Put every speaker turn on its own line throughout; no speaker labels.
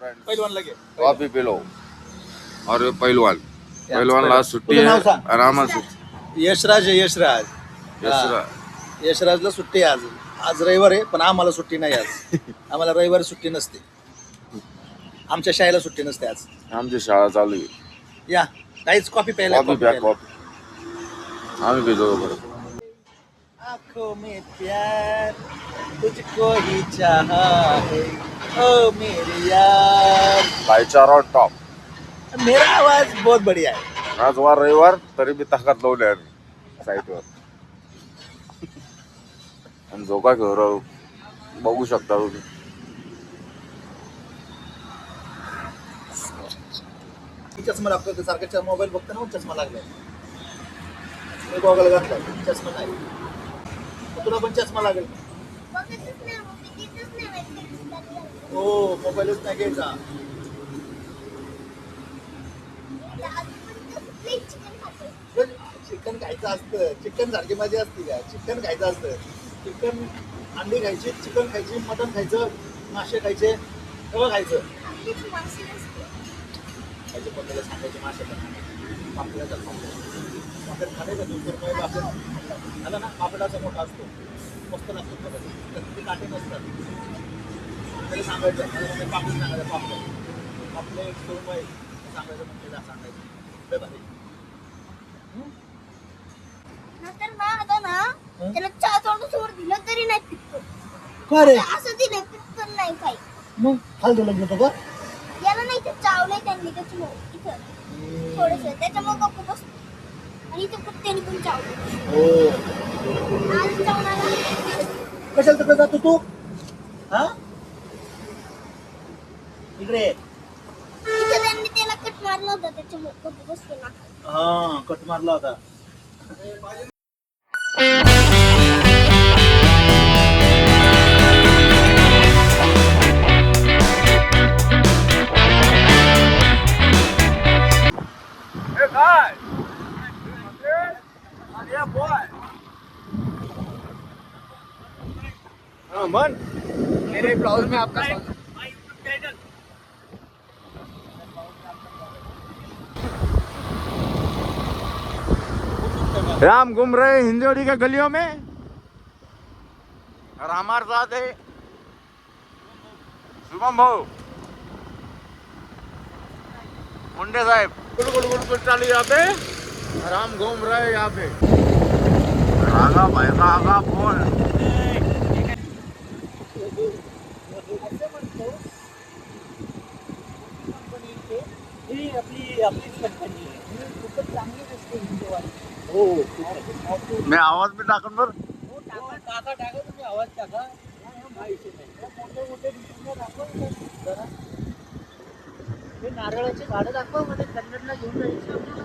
पहिलवान लगे
कॉफी पिलो और पहिलवानला आज सुट्टी
तुझं नाव
आहे
सांग.
आणि आम्हाला सुट्टी.
यशराज आहे, यशराज.
यशरा-
यशराजला सुट्टी आहे आज. आज रविवार आहे पण आम्हाला सुट्टी नाही आज. आम्हाला रविवारी सुट्टी नसते. आमच्या शाळेला सुट्टी नसते आज.
आमची शाळा चालू आहे.
या काहीच कॉफी प्यायला
कॉफी प्या कॉफी आम्ही पितो परत.
आंखों में प्यार तुझको ही चाहा है ओ मेरे यार.
भाईचारा टॉप.
मेरा आवाज बहुत बढ़िया है.
आज वार रविवार तरी बी ताकद लावली आम्ही साईटवर. आणि झोका घेऊ राहू बघू शकता तुम्ही.
चष्मा लागतो सारखा मोबाईल बघतो ना चष्मा लागलाय. गॉगल घातलाय चष्मा नाही. तुला पण चष्मा लागेल. हो मोबाईलच नाही घ्यायचा. चिकन खायचं असतं. चिकन सारखी मजा असते का. चिकन खायचं असतं. चिकन अंडी खायची, चिकन खायची, मटन खायचं, मासे खायचे, सगळं खायचं. खायचे पण त्याला सांगायचे मासे पण पापड्याचा पापड खाणे का 200 रुपये पापड झालं ना. पापडाचा मोठा असतो मस्त लागतो. ते काटे नसतात. त्याला सांगायचं पापड सांगायचं पापड आपले 100 रुपये सांगायचं म्हणजे सांगायचं भारी.
नंतर ना आता ना त्याला चहा तोंडासमोर दिलं तरी नाही पिकतो.
का रे
असं दिलं पिकतो नाही काही.
मग फालतू लागलं होतं का.
याला नाही ते चावलंय त्यांनी त्याच्यामुळे इथं थोडस त्याच्यामुळे गप्प बसतो. आणि इथं कुत्त्याने पण चावलं.
हो
आज चावणारा
कशाला तिकडे जातो तू. हा इकडे
इथं त्यांनी त्याला कट मारला होता त्याच्यामुळे गप्प बसतो ना.
हा कट मारला होता. मन मेरे ब्लाउज में आपका
राम घूम रहे हैं हिंदोड़ी के गलियों में और हमारे साथ है शुभम भाऊ मुंडे साहब. गुड़ चालू यहाँ पे और हम घूम रहे हैं यहाँ पे. आगा भाई का आगा फोन.
आपली कंपनी आहे. खूपच चांगली दिसते हिंदीवाली. हो
मैं आवाज भी टाकून बर.
टाका तुम्ही आवाज टाका. मोठे मोठे दाखवा जरा. हे नारळाची झाडं दाखवा मध्ये कन्नडला घेऊन जायची आपल्याला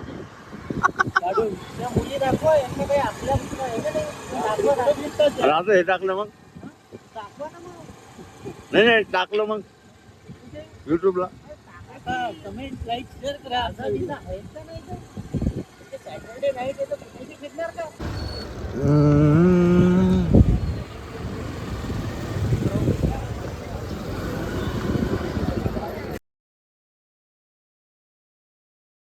काढून. त्या मुली दाखवा यांना काही आपल्या आहे का नाही. दाखवा
हे टाकलं मग.
दाखवा ना मग.
नाही टाकलं मग युट्यूबला.
कमेंट लाईक शेअर करा. आहेत का नाही तर सॅटर्डे नाईट आहे तर फिरणार का.